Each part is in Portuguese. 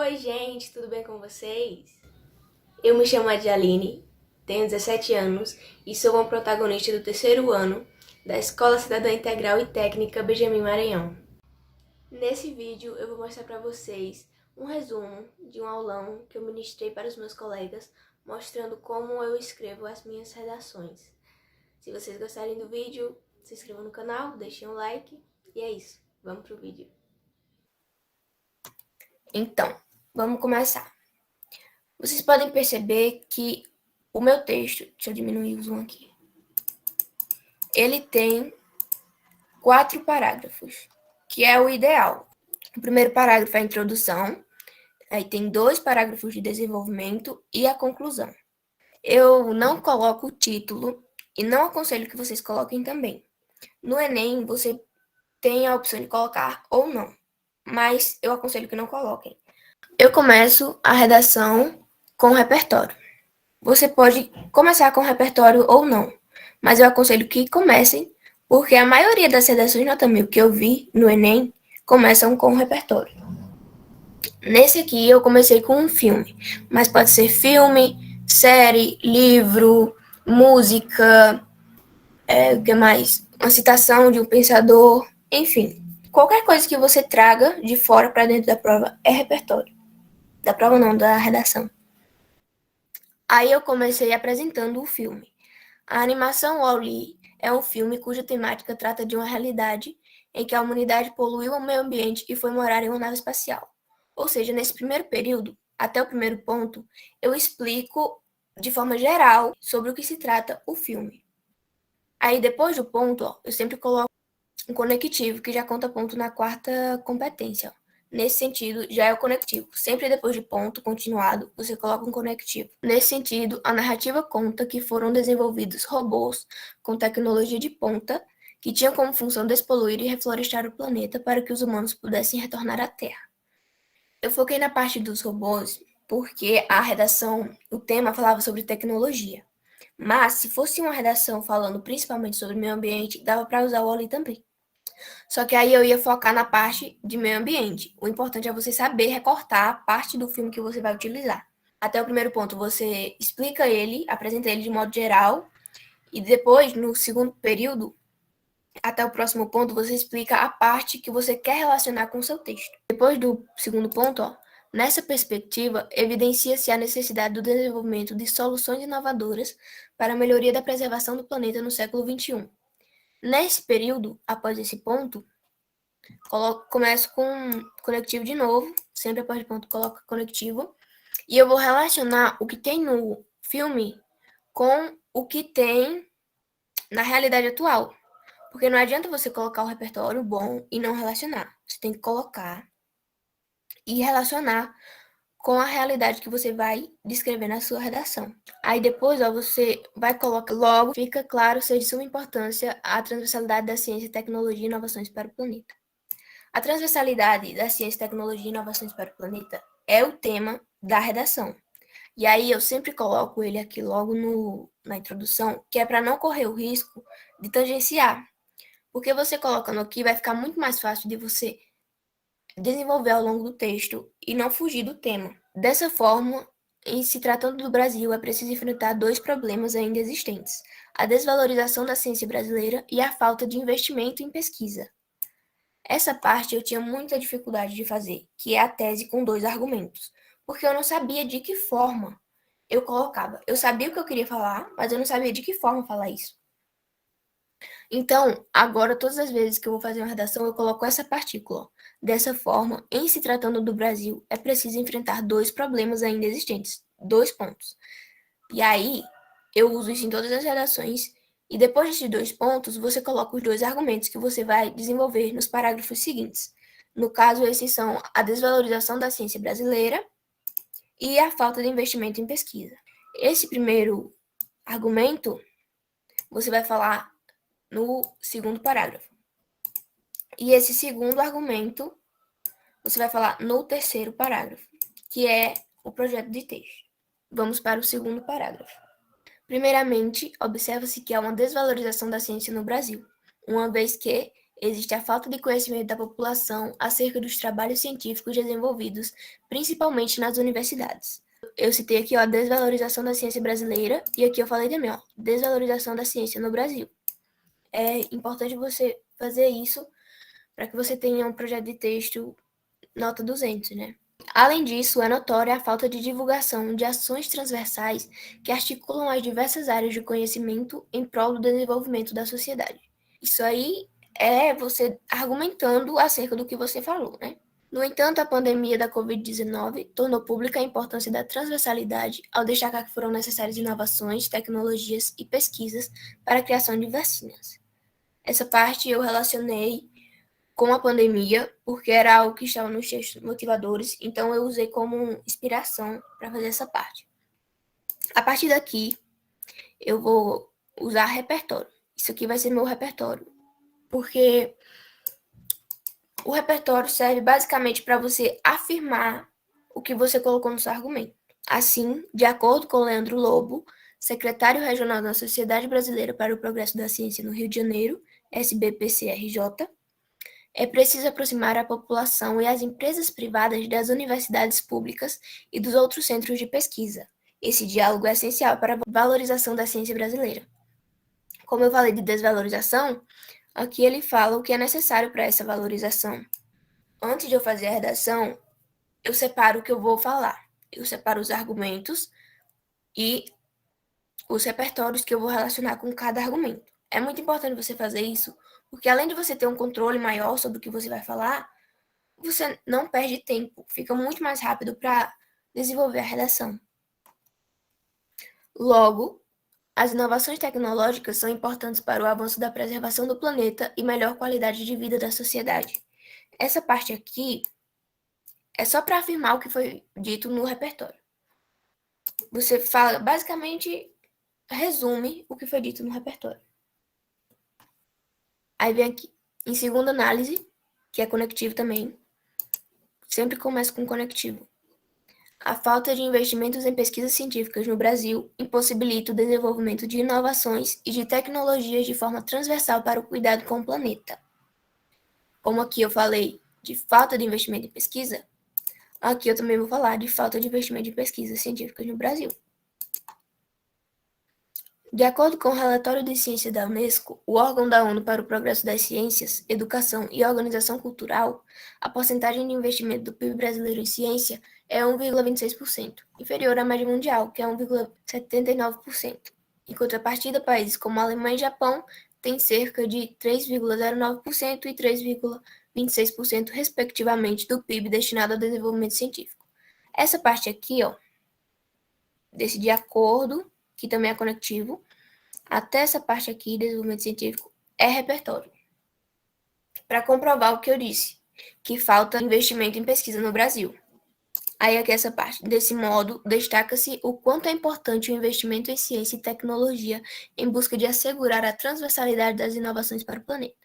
Oi, gente, tudo bem com vocês? Eu me chamo Adjaline, tenho 17 anos e sou uma protagonista do terceiro ano da Escola Cidadã Integral e Técnica Benjamin Maranhão. Nesse vídeo eu vou mostrar para vocês um resumo de um aulão que eu ministrei para os meus colegas, mostrando como eu escrevo as minhas redações. Se vocês gostarem do vídeo, se inscrevam no canal, deixem um like e é isso. Vamos pro vídeo. Então, vamos começar. Vocês podem perceber que o meu texto, deixa eu diminuir o zoom aqui, ele tem 4 parágrafos, que é o ideal. O primeiro parágrafo é a introdução, aí tem 2 parágrafos de desenvolvimento e a conclusão. Eu não coloco o título e não aconselho que vocês coloquem também. No Enem, você tem a opção de colocar ou não, mas eu aconselho que não coloquem. Eu começo a redação com o repertório. Você pode começar com o repertório ou não, mas eu aconselho que comecem, porque a maioria das redações nota 1000 que eu vi no Enem começam com o repertório. Nesse aqui eu comecei com um filme, mas pode ser filme, série, livro, música, o que mais? Uma citação de um pensador, enfim. Qualquer coisa que você traga de fora para dentro da prova é repertório. Da prova não, da redação. Aí eu comecei apresentando o filme. A animação Wall-E é um filme cuja temática trata de uma realidade em que a humanidade poluiu o meio ambiente e foi morar em uma nave espacial. Ou seja, nesse primeiro período, até o primeiro ponto, eu explico de forma geral sobre o que se trata o filme. Aí depois do ponto, eu sempre coloco um conectivo que já conta ponto na quarta competência. Nesse sentido, já é o conectivo. Sempre depois de ponto continuado, você coloca um conectivo. Nesse sentido, a narrativa conta que foram desenvolvidos robôs com tecnologia de ponta que tinham como função despoluir e reflorestar o planeta para que os humanos pudessem retornar à Terra. Eu foquei na parte dos robôs porque a redação, o tema falava sobre tecnologia. Mas, se fosse uma redação falando principalmente sobre meio ambiente, dava para usar o Wall-E também. Só que aí eu ia focar na parte de meio ambiente. O importante é você saber recortar a parte do filme que você vai utilizar. Até o primeiro ponto, você explica ele, apresenta ele de modo geral, e depois, no segundo período, até o próximo ponto, você explica a parte que você quer relacionar com o seu texto. Depois do segundo ponto, nessa perspectiva, evidencia-se a necessidade do desenvolvimento de soluções inovadoras para a melhoria da preservação do planeta no século XXI. Nesse período, após esse ponto, começo com conectivo de novo, sempre após o ponto coloco conectivo, e eu vou relacionar o que tem no filme com o que tem na realidade atual. Porque não adianta você colocar o repertório bom e não relacionar. Você tem que colocar e relacionar com a realidade que você vai descrever na sua redação. Aí depois, você vai colocar logo, fica claro ser de suma importância a transversalidade da ciência, tecnologia e inovações para o planeta. A transversalidade da ciência, tecnologia e inovações para o planeta é o tema da redação. E aí eu sempre coloco ele aqui logo na introdução, que é para não correr o risco de tangenciar. Porque você colocando aqui vai ficar muito mais fácil de você desenvolver ao longo do texto e não fugir do tema. Dessa forma, em se tratando do Brasil, é preciso enfrentar 2 problemas ainda existentes: a desvalorização da ciência brasileira e a falta de investimento em pesquisa. Essa parte eu tinha muita dificuldade de fazer, que é a tese com 2 argumentos, porque eu não sabia de que forma eu colocava. Eu sabia o que eu queria falar, mas eu não sabia de que forma falar isso. Então, agora, todas as vezes que eu vou fazer uma redação, eu coloco essa partícula. Dessa forma, em se tratando do Brasil, é preciso enfrentar 2 problemas ainda existentes, 2 pontos. E aí, eu uso isso em todas as redações, e depois desses 2 pontos, você coloca os 2 argumentos que você vai desenvolver nos parágrafos seguintes. No caso, esses são a desvalorização da ciência brasileira e a falta de investimento em pesquisa. Esse primeiro argumento, você vai falar no segundo parágrafo. E esse segundo argumento, você vai falar no terceiro parágrafo, que é o projeto de texto. Vamos para o segundo parágrafo. Primeiramente, observa-se que há uma desvalorização da ciência no Brasil, uma vez que existe a falta de conhecimento da população acerca dos trabalhos científicos desenvolvidos, principalmente nas universidades. Eu citei aqui, ó, a desvalorização da ciência brasileira, e aqui eu falei também, ó, desvalorização da ciência no Brasil. É importante você fazer isso para que você tenha um projeto de texto nota 200, né? Além disso, é notória a falta de divulgação de ações transversais que articulam as diversas áreas de conhecimento em prol do desenvolvimento da sociedade. Isso aí é você argumentando acerca do que você falou, né? No entanto, a pandemia da Covid-19 tornou pública a importância da transversalidade ao destacar que foram necessárias inovações, tecnologias e pesquisas para a criação de vacinas. Essa parte eu relacionei com a pandemia, porque era algo que estava nos textos motivadores, então eu usei como inspiração para fazer essa parte. A partir daqui, eu vou usar repertório. Isso aqui vai ser meu repertório, porque o repertório serve basicamente para você afirmar o que você colocou no seu argumento. Assim, de acordo com Leandro Lobo, secretário regional da Sociedade Brasileira para o Progresso da Ciência no Rio de Janeiro, SBPCRJ, é preciso aproximar a população e as empresas privadas das universidades públicas e dos outros centros de pesquisa. Esse diálogo é essencial para a valorização da ciência brasileira. Como eu falei de desvalorização, aqui ele fala o que é necessário para essa valorização. Antes de eu fazer a redação, eu separo o que eu vou falar. Eu separo os argumentos e os repertórios que eu vou relacionar com cada argumento. É muito importante você fazer isso, porque além de você ter um controle maior sobre o que você vai falar, você não perde tempo, fica muito mais rápido para desenvolver a redação. Logo, as inovações tecnológicas são importantes para o avanço da preservação do planeta e melhor qualidade de vida da sociedade. Essa parte aqui é só para afirmar o que foi dito no repertório. Você fala, basicamente, resume o que foi dito no repertório. Aí vem aqui, em segunda análise, que é conectivo também, sempre começa com conectivo. A falta de investimentos em pesquisas científicas no Brasil impossibilita o desenvolvimento de inovações e de tecnologias de forma transversal para o cuidado com o planeta. Como aqui eu falei de falta de investimento em pesquisa, aqui eu também vou falar de falta de investimento em pesquisas científicas no Brasil. De acordo com o relatório de ciência da Unesco, o órgão da ONU para o Progresso das Ciências, Educação e Organização Cultural, a porcentagem de investimento do PIB brasileiro em ciência é 1,26%, inferior à média mundial, que é 1,79%. Em contrapartida, países como Alemanha e Japão têm cerca de 3,09% e 3,26%, respectivamente, do PIB destinado ao desenvolvimento científico. Essa parte aqui, ó, desse de acordo, que também é conectivo, até essa parte aqui, desenvolvimento científico, é repertório. Para comprovar o que eu disse, que falta investimento em pesquisa no Brasil. Aí aqui essa parte. Desse modo, destaca-se o quanto é importante o investimento em ciência e tecnologia em busca de assegurar a transversalidade das inovações para o planeta.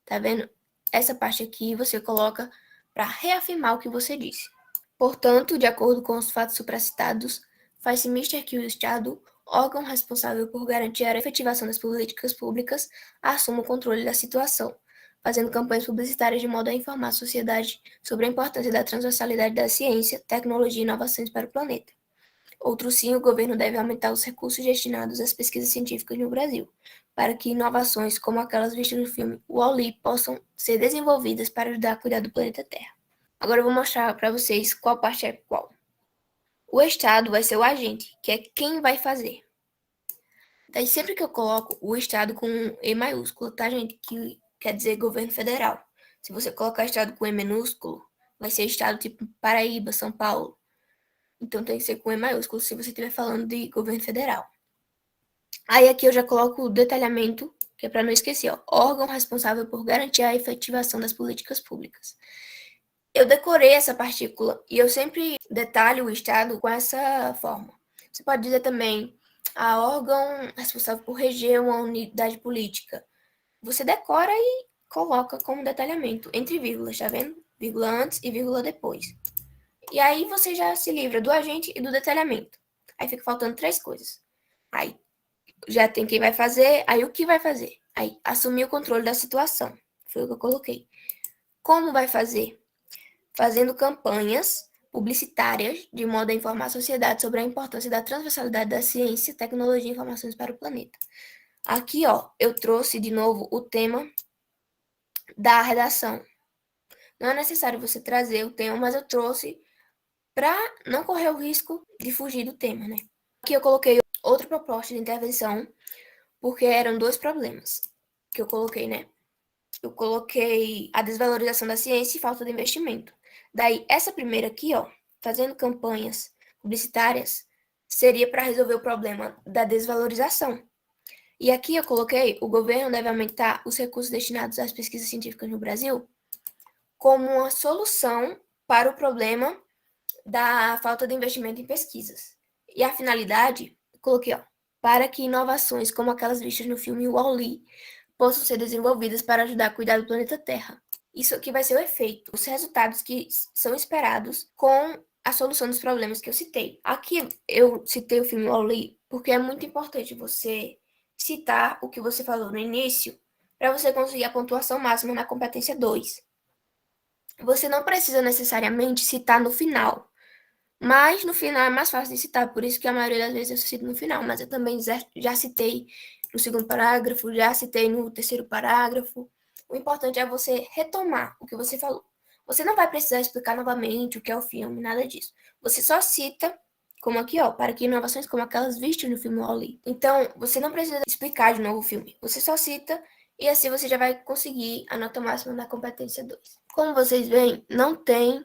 Tá vendo? Essa parte aqui você coloca para reafirmar o que você disse. Portanto, de acordo com os fatos supracitados, faz-se mister que o Estado, órgão responsável por garantir a efetivação das políticas públicas, assuma o controle da situação, fazendo campanhas publicitárias de modo a informar a sociedade sobre a importância da transversalidade da ciência, tecnologia e inovações para o planeta. Outro sim, o governo deve aumentar os recursos destinados às pesquisas científicas no Brasil, para que inovações como aquelas vistas no filme Wall-E possam ser desenvolvidas para ajudar a cuidar do planeta Terra. Agora eu vou mostrar para vocês qual parte é qual. O Estado vai ser o agente, que é quem vai fazer. Daí sempre que eu coloco o Estado com E maiúsculo, tá, gente? Que quer dizer governo federal. Se você colocar Estado com E minúsculo, vai ser Estado tipo Paraíba, São Paulo. Então tem que ser com E maiúsculo se você estiver falando de governo federal. Aí aqui eu já coloco o detalhamento, que é para não esquecer, ó. Órgão responsável por garantir a efetivação das políticas públicas. Eu decorei essa partícula e eu sempre detalho o Estado com essa forma. Você pode dizer também a órgão responsável por reger uma unidade política. Você decora e coloca como detalhamento, entre vírgulas, tá vendo? Vírgula antes e vírgula depois. E aí você já se livra do agente e do detalhamento. Aí fica faltando 3 coisas. Aí já tem quem vai fazer, aí o que vai fazer? Aí assumir o controle da situação. Foi o que eu coloquei. Como vai fazer? Fazendo campanhas publicitárias de modo a informar a sociedade sobre a importância da transversalidade da ciência, tecnologia e informações para o planeta. Aqui, ó, eu trouxe de novo o tema da redação. Não é necessário você trazer o tema, mas eu trouxe para não correr o risco de fugir do tema, né? Aqui eu coloquei outra proposta de intervenção, porque eram dois problemas que eu coloquei, né? Eu coloquei a desvalorização da ciência e falta de investimento. Daí, essa primeira aqui, ó, fazendo campanhas publicitárias, seria para resolver o problema da desvalorização. E aqui eu coloquei, o governo deve aumentar os recursos destinados às pesquisas científicas no Brasil como uma solução para o problema da falta de investimento em pesquisas. E a finalidade, coloquei, ó, para que inovações como aquelas vistas no filme Wall-E possam ser desenvolvidas para ajudar a cuidar do planeta Terra. Isso aqui vai ser o efeito, os resultados que são esperados com a solução dos problemas que eu citei. Aqui eu citei o filme Wall-E porque é muito importante você citar o que você falou no início para você conseguir a pontuação máxima na competência 2. Você não precisa necessariamente citar no final, mas no final é mais fácil de citar, por isso que a maioria das vezes eu cito no final, mas eu também já citei no segundo parágrafo, já citei no terceiro parágrafo. O importante é você retomar o que você falou. Você não vai precisar explicar novamente o que é o filme, nada disso. Você só cita, como aqui, ó, para que inovações como aquelas vistas no filme Wall-E. Então, você não precisa explicar de novo o filme. Você só cita e assim você já vai conseguir a nota máxima da competência 2. Como vocês veem, não tem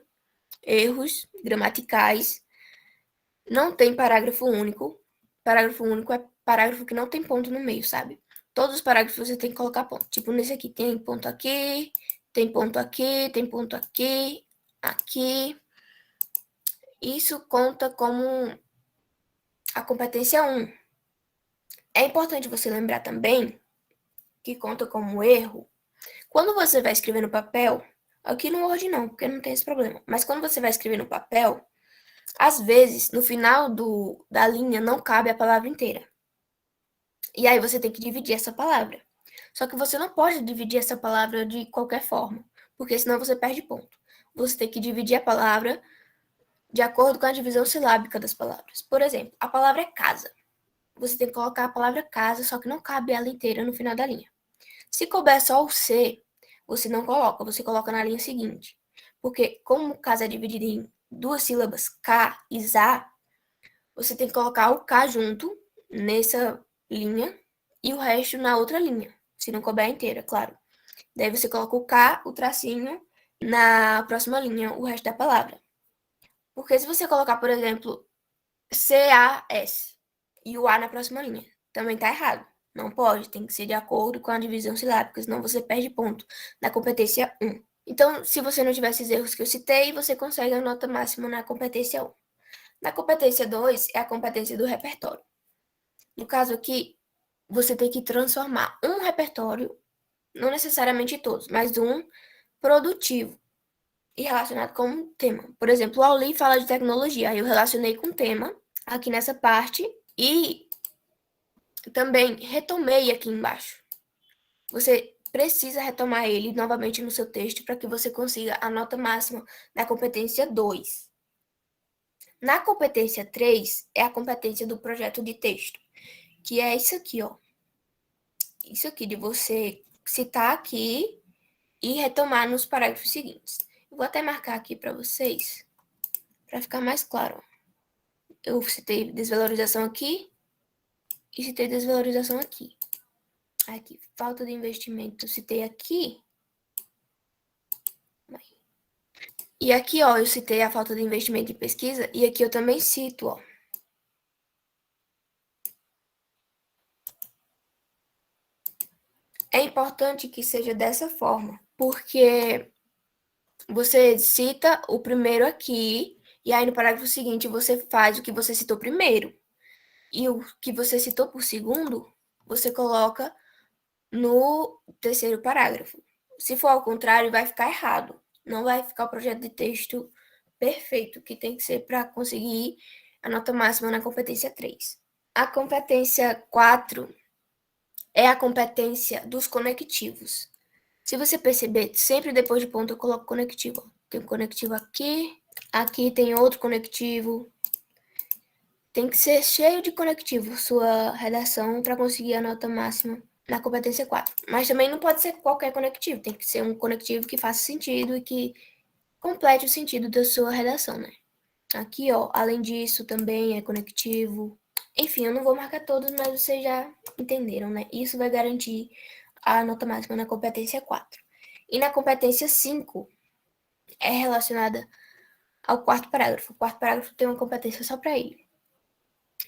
erros gramaticais, não tem parágrafo único. Parágrafo único é parágrafo que não tem ponto no meio, sabe? Todos os parágrafos você tem que colocar ponto. Tipo, nesse aqui tem ponto aqui, tem ponto aqui, tem ponto aqui, aqui. Isso conta como a competência 1. É importante você lembrar também que conta como erro. Quando você vai escrever no papel, aqui no Word não, porque não tem esse problema. Mas quando você vai escrever no papel, às vezes, no final da linha não cabe a palavra inteira. E aí você tem que dividir essa palavra. Só que você não pode dividir essa palavra de qualquer forma, porque senão você perde ponto. Você tem que dividir a palavra de acordo com a divisão silábica das palavras. Por exemplo, a palavra é casa. Você tem que colocar a palavra casa, só que não cabe ela inteira no final da linha. Se couber só o C, você não coloca, você coloca na linha seguinte. Porque como casa é dividida em duas sílabas, K e ZA, você tem que colocar o K junto nessa linha e o resto na outra linha, se não couber inteira, claro. Daí você coloca o K, o tracinho, na próxima linha, o resto da palavra. Porque se você colocar, por exemplo, C-A-S e o A na próxima linha, também tá errado. Não pode, tem que ser de acordo com a divisão silábica, senão você perde ponto na competência 1. Então, se você não tiver esses erros que eu citei, você consegue a nota máxima na competência 1. Na competência 2 é a competência do repertório. No caso aqui, você tem que transformar um repertório, não necessariamente todos, mas um produtivo e relacionado com um tema. Por exemplo, o Auli fala de tecnologia, aí eu relacionei com o tema aqui nessa parte e também retomei aqui embaixo. Você precisa retomar ele novamente no seu texto para que você consiga a nota máxima da competência 2. Na competência 3 é a competência do projeto de texto, que é isso aqui, ó. Isso aqui de você citar aqui e retomar nos parágrafos seguintes. Eu vou até marcar aqui para vocês, para ficar mais claro. Eu citei desvalorização aqui e citei desvalorização aqui. Aqui, falta de investimento, eu citei aqui. E aqui, ó, eu citei a falta de investimento em pesquisa e aqui eu também cito, ó. É importante que seja dessa forma, porque você cita o primeiro aqui e aí no parágrafo seguinte você faz o que você citou primeiro. E o que você citou por segundo, você coloca no terceiro parágrafo. Se for ao contrário, vai ficar errado. Não vai ficar o projeto de texto perfeito, que tem que ser para conseguir a nota máxima na competência 3. A competência 4 é a competência dos conectivos. Se você perceber, sempre depois de ponto eu coloco conectivo. Tem um conectivo aqui, aqui tem outro conectivo. Tem que ser cheio de conectivo sua redação para conseguir a nota máxima na competência 4. Mas também não pode ser qualquer conectivo, tem que ser um conectivo que faça sentido e que complete o sentido da sua redação, né? Aqui, ó, além disso, também é conectivo. Enfim, eu não vou marcar todos, mas vocês já entenderam, né? Isso vai garantir a nota máxima na competência 4. E na competência 5 é relacionada ao quarto parágrafo. O quarto parágrafo tem uma competência só para ele,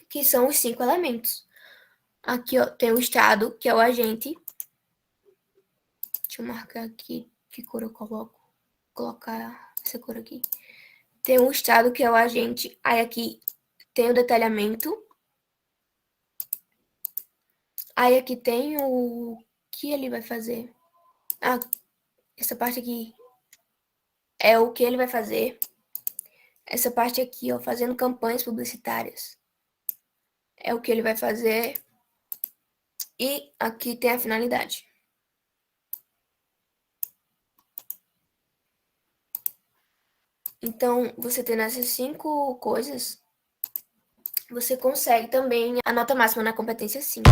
que são os 5 elementos. Aqui, ó, tem o estado, que é o agente. Deixa eu marcar aqui que cor eu coloco. Vou colocar essa cor aqui. Tem o estado, que é o agente. Aí aqui tem o detalhamento. Aí aqui tem o que ele vai fazer. Ah, essa parte aqui é o que ele vai fazer. Essa parte aqui, ó, fazendo campanhas publicitárias, é o que ele vai fazer. E aqui tem a finalidade. Então, você tendo essas 5 coisas, você consegue também a nota máxima na competência 5.